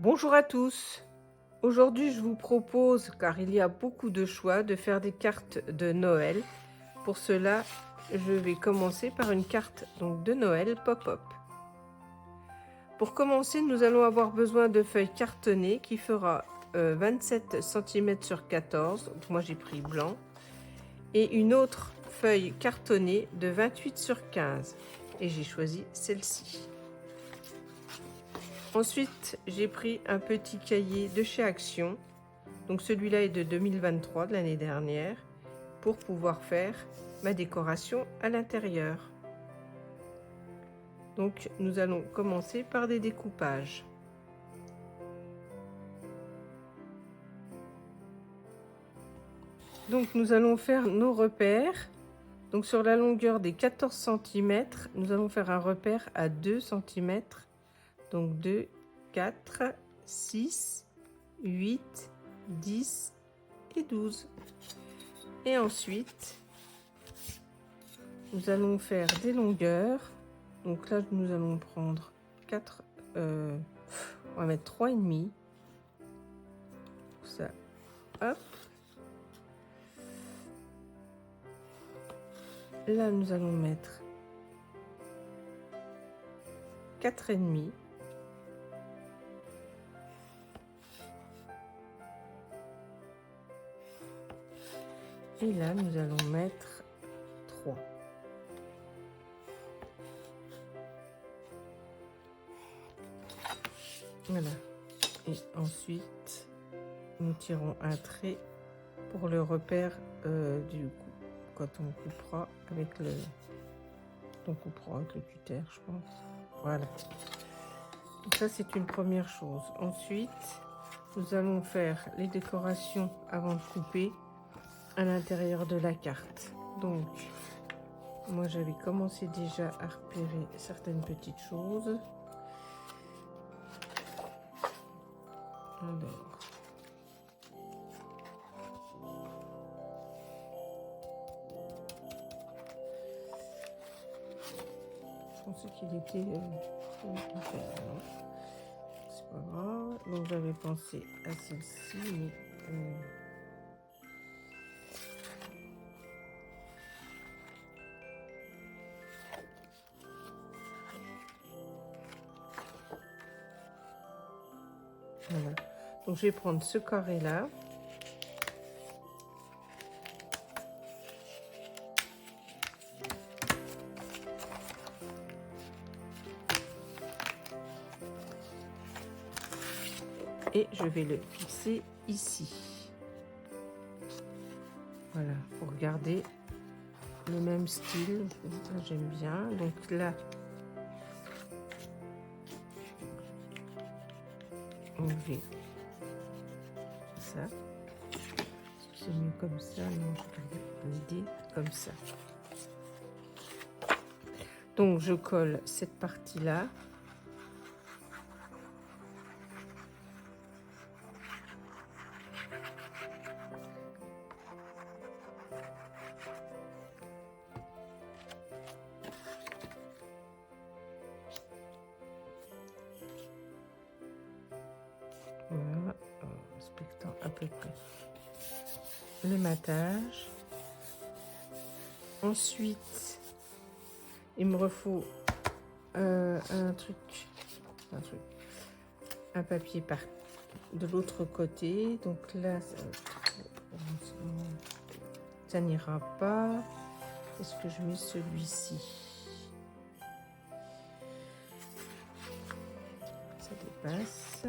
Bonjour à tous. Aujourd'hui, je vous propose, car il y a beaucoup de choix, de faire des cartes de Noël. Pour cela, je vais commencer par une carte donc, de Noël pop-up. Pour commencer, nous allons avoir besoin de feuilles cartonnées qui fera 27 cm sur 14. Donc, moi, j'ai pris blanc. Et une autre feuille cartonnée de 28 sur 15. Et j'ai choisi celle-ci. Ensuite, j'ai pris un petit cahier de chez Action. Donc celui-là est de 2023, de l'année dernière, pour pouvoir faire ma décoration à l'intérieur. Donc nous allons commencer par des découpages. Donc nous allons faire nos repères. Donc sur la longueur des 14 cm, nous allons faire un repère à 2 cm. Donc 2, 4, 6, 8, 10 et 12. Et ensuite, nous allons faire des longueurs. Donc là, nous allons prendre 4, on va mettre 3,5. Ça, hop. Là, nous allons mettre 4,5. Et là, nous allons mettre 3. Voilà. Et ensuite, nous tirons un trait pour le repère du coup. Quand on coupera avec le... On coupera avec le cutter, je pense. Voilà. Donc ça, c'est une première chose. Ensuite, nous allons faire les décorations avant de couper à l'intérieur de la carte. Donc, moi, j'avais commencé déjà à repérer certaines petites choses. Alors, je pensais qu'il était c'est pas grave. Donc j'avais pensé à celle-ci, mais voilà. Donc je vais prendre ce carré là. Et je vais le fixer ici. Voilà, pour garder le même style. Ça, j'aime bien. Donc là, on fait ça. C'est mieux comme ça. Non, je garde l'idée comme ça. Donc je colle cette partie-là. Voilà, en respectant à peu près le matage. Ensuite, il me refaut un papier de l'autre côté. Donc là, ça n'ira pas. Est-ce que je mets celui-ci? Ça dépasse.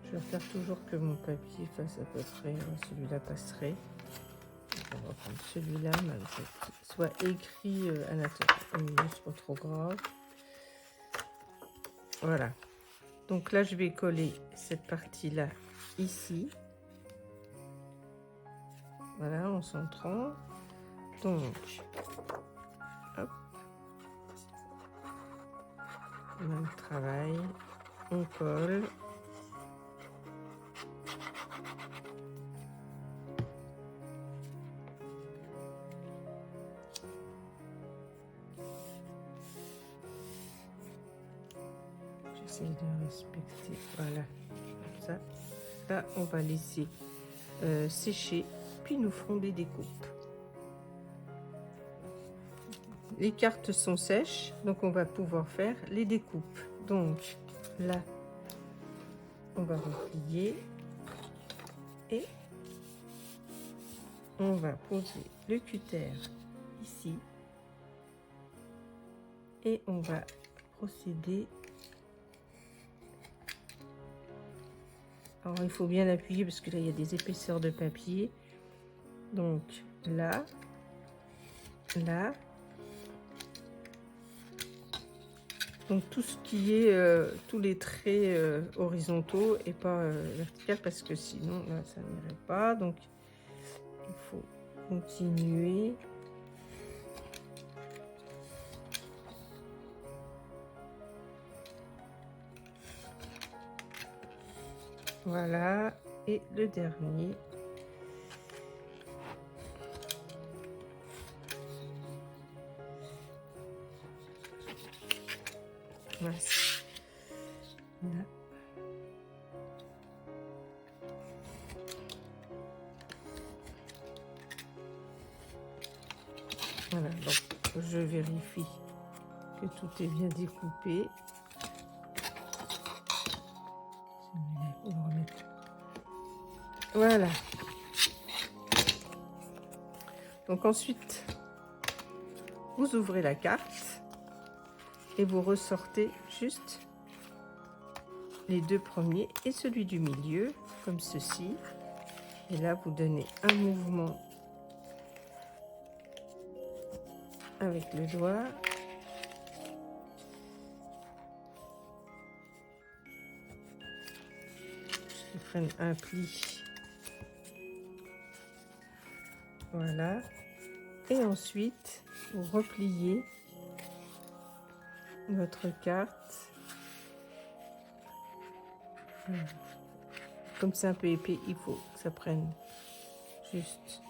Je vais faire toujours que mon papier fasse à peu près, celui-là passerait. Donc on va prendre celui-là, malgré qu'il soit écrit à l'intérieur, c'est pas trop grave. Voilà. Donc là, je vais coller cette partie-là ici. Voilà, en centrant. Donc, Même travail. On colle. J'essaie de respecter. Voilà. Comme ça. Là, on va laisser sécher. Puis nous ferons des découpes. Les cartes sont sèches, donc on va pouvoir faire les découpes. Donc là, on va replier et on va poser le cutter ici et on va procéder. Alors il faut bien appuyer parce que là il y a des épaisseurs de papier. Donc là, là. Donc tout ce qui est, tous les traits horizontaux et pas vertical parce que sinon là ça n'irait pas. Donc il faut continuer. Voilà, et le dernier. Voilà. Là. Voilà, donc je vérifie que tout est bien découpé. Voilà. Donc ensuite, vous ouvrez la carte et vous ressortez juste les deux premiers et celui du milieu, comme ceci. Et là, vous donnez un mouvement avec le doigt. Je prenne un pli. Voilà. Et ensuite, vous repliez votre carte. Comme c'est un peu épais, il faut que ça prenne juste.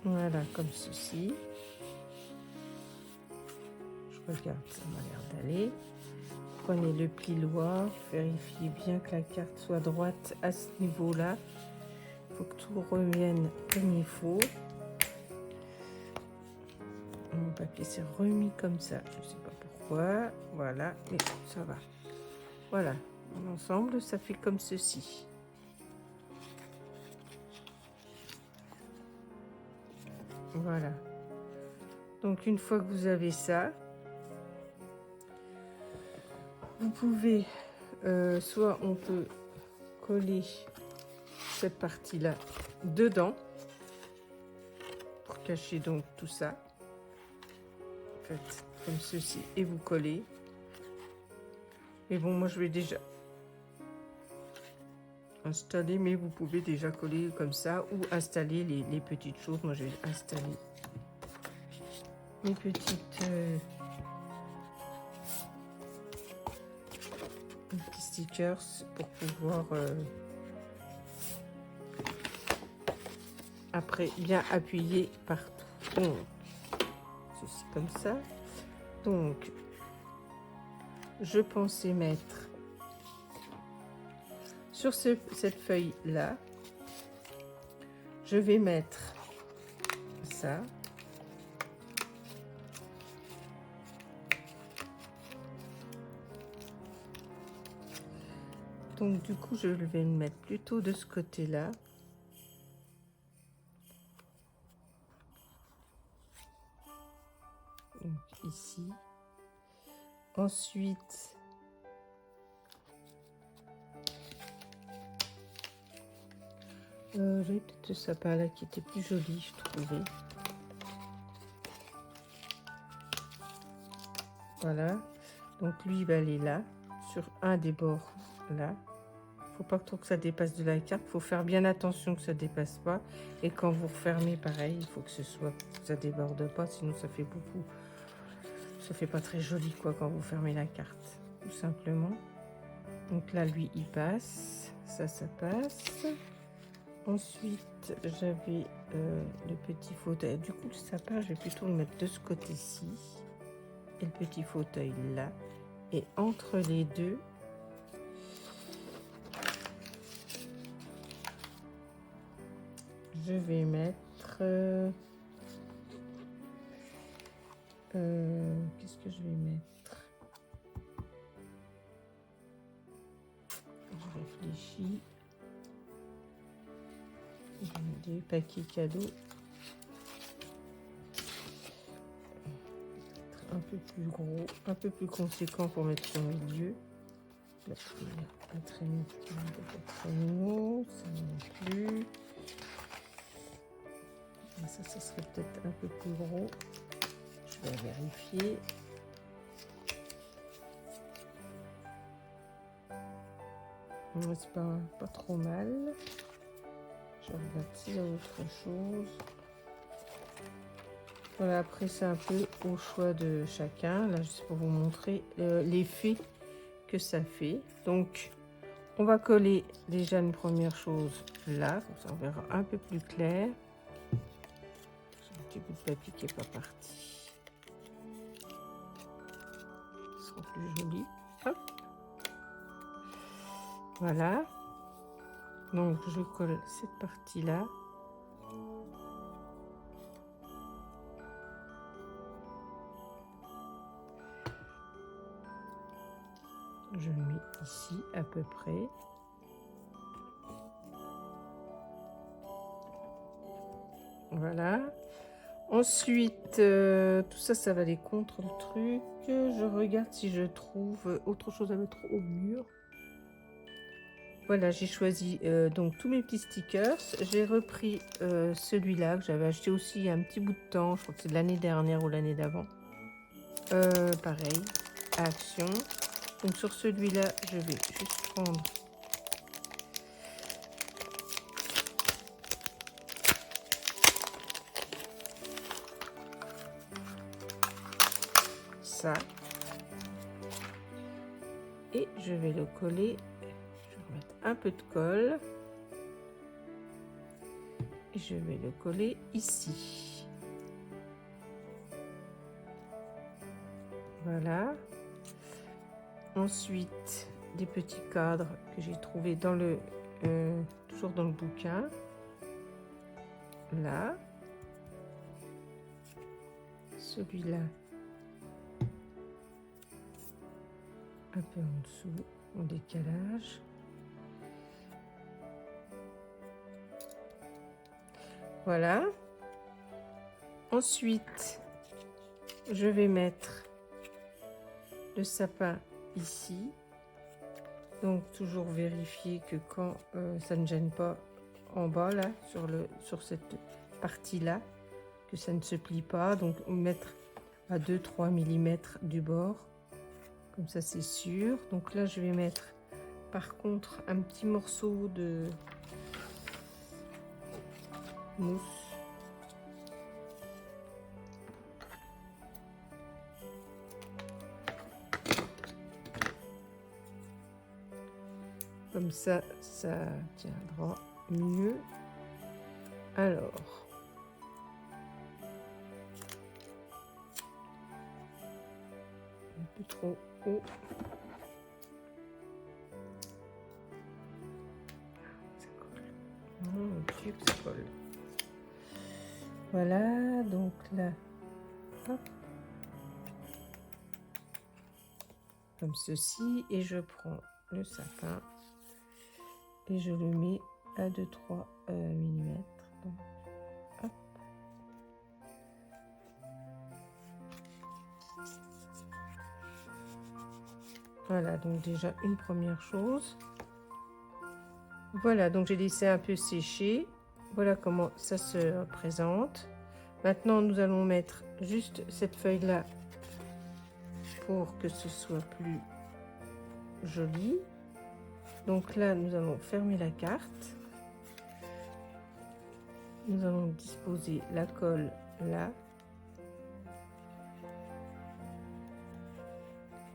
Voilà, comme ceci. Je regarde, ça m'a l'air d'aller. Prenez le pli loin, vérifiez bien que la carte soit droite à ce niveau-là. Il faut que tout revienne comme il faut. Mon papier s'est remis comme ça, je ne sais pas pourquoi. Voilà, mais ça va. Voilà, en ensemble, ça fait comme ceci. Voilà. Donc une fois que vous avez ça, vous pouvez, soit on peut coller cette partie-là dedans pour cacher donc tout ça. Faites comme ceci et vous collez. Mais bon, moi je vais déjà installer, mais vous pouvez déjà coller comme ça ou installer les petites choses. Moi je vais installer mes petites petits stickers pour pouvoir après bien appuyer partout. Donc ceci comme ça. Donc je pensais mettre sur cette feuille là, je vais mettre ça. Donc du coup, je vais le mettre plutôt de ce côté-là. Donc ici. Ensuite, j'ai peut-être ce sapin-là qui était plus joli, je trouvais. Voilà. Donc lui, il va aller là, sur un des bords là. faut pas trop que ça dépasse de la carte. Faut faire bien attention que ça dépasse pas. Et quand vous refermez, pareil, il faut que ça déborde pas, sinon ça fait beaucoup. Ça fait pas très joli quoi quand vous fermez la carte, tout simplement. Donc là, lui, il passe. Ça passe. Ensuite, j'avais le petit fauteuil. Du coup, le sapin, je vais plutôt le mettre de ce côté-ci. Et le petit fauteuil là. Et entre les deux, je vais mettre... qu'est-ce que je vais mettre? Je réfléchis. J'ai des paquets cadeaux. Un peu plus gros, un peu plus conséquent pour mettre au milieu. Là, un traîneau, ça non plus. Ça serait peut-être un peu plus gros. Je vais vérifier. C'est pas trop mal. Je regarde s'il y a autre chose. Voilà, après c'est un peu au choix de chacun. Là, juste pour vous montrer l'effet que ça fait. Donc, on va coller déjà une première chose là. Comme ça, on verra un peu plus clair. J'ai un petit bout de papier qui n'est pas parti. Ce sera plus joli. Hop. Voilà. Donc, je colle cette partie-là. Je le mets ici à peu près. Voilà. Ensuite, tout ça, ça va aller contre le truc. Je regarde si je trouve autre chose à mettre au mur. Voilà, j'ai choisi donc tous mes petits stickers. J'ai repris celui-là que j'avais acheté aussi il y a un petit bout de temps. Je crois que c'est de l'année dernière ou l'année d'avant. Pareil, à Action. Donc sur celui-là, je vais juste prendre ça. Et je vais le coller. Je vais mettre un peu de colle. Et je vais le coller ici. Voilà. Ensuite, des petits cadres que j'ai trouvé dans le toujours dans le bouquin. Là. Celui-là. Un peu en dessous, en décalage. Voilà. Ensuite, je vais mettre le sapin ici. Donc toujours vérifier que quand ça ne gêne pas en bas là sur cette partie là, que ça ne se plie pas. Donc mettre à 2-3 mm du bord, comme ça c'est sûr. Donc là je vais mettre par contre un petit morceau de mousse. Comme ça tiendra mieux. Alors, un peu trop haut. Ça colle. Mon Dieu, que ça colle. Voilà, donc là, hop, comme ceci, et je prends le sapin. Et je le mets à 2-3 mm. Donc, hop. Voilà, donc déjà une première chose. Voilà, donc j'ai laissé un peu sécher. Voilà comment ça se présente. Maintenant, nous allons mettre juste cette feuille-là pour que ce soit plus joli. Donc là, nous allons fermer la carte. Nous allons disposer la colle là.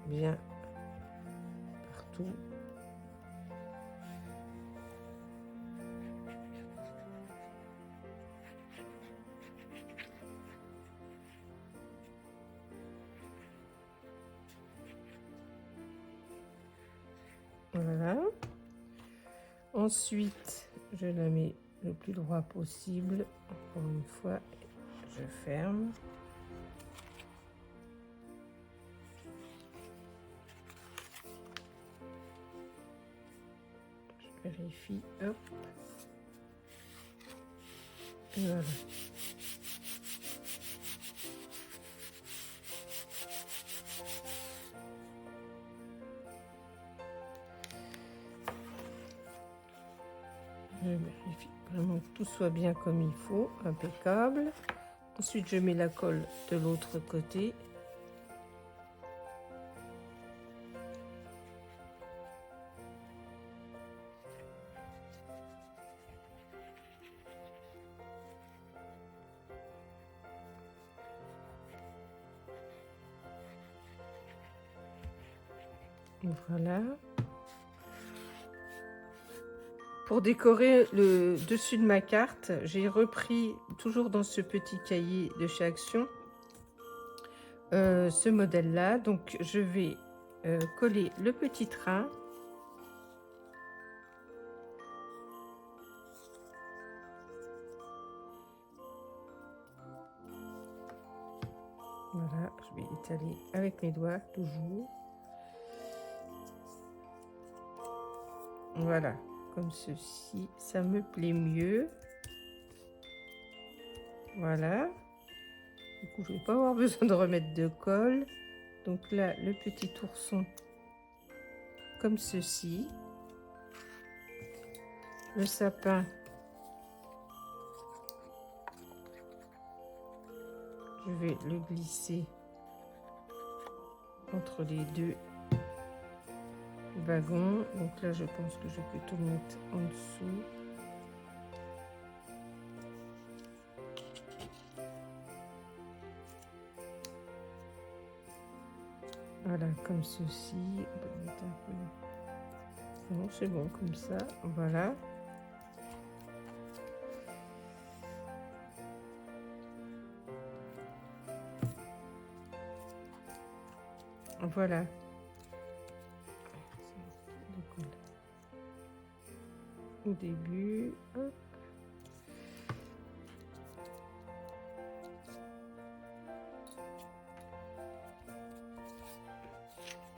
Bien partout. Voilà. Ensuite, je la mets le plus droit possible. Encore une fois, je ferme. Je vérifie. Hop. Et voilà. Je vérifie vraiment que tout soit bien comme il faut, impeccable. Ensuite, je mets la colle de l'autre côté. Voilà. Pour décorer le dessus de ma carte, j'ai repris, toujours dans ce petit cahier de chez Action, ce modèle-là. Donc, je vais coller le petit train. Voilà, je vais étaler avec mes doigts, toujours. Voilà, comme ceci, ça me plaît mieux. Voilà. Du coup, je ne vais pas avoir besoin de remettre de colle. Donc là, le petit ourson, comme ceci. Le sapin. Je vais le glisser entre les deux wagons. Donc là, je pense que je peux tout mettre en dessous. Voilà, comme ceci. On peut mettre un peu. Non, c'est bon comme ça. Voilà. Voilà. Au début, hop.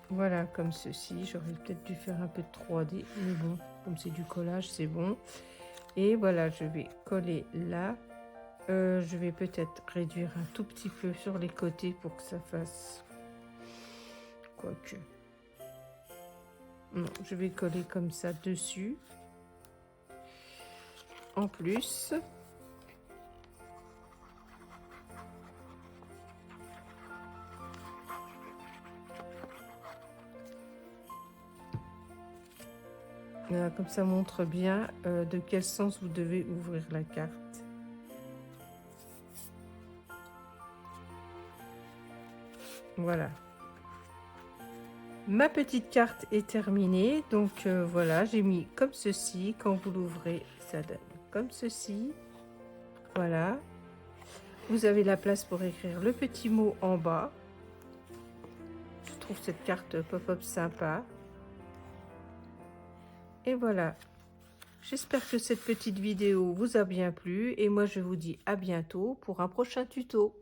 Voilà, comme ceci. J'aurais peut-être dû faire un peu de 3D, mais bon, comme c'est du collage, c'est bon. Et voilà, je vais coller là. Je vais peut-être réduire un tout petit peu sur les côtés pour que ça fasse... Quoique... Non, je vais coller comme ça dessus. En plus... Voilà, comme ça montre bien de quel sens vous devez ouvrir la carte. Voilà. Ma petite carte est terminée. Donc voilà, j'ai mis comme ceci. Quand vous l'ouvrez, ça donne comme ceci. Voilà. Vous avez la place pour écrire le petit mot en bas. Je trouve cette carte pop-up sympa. Et voilà. J'espère que cette petite vidéo vous a bien plu. Et moi, je vous dis à bientôt pour un prochain tuto.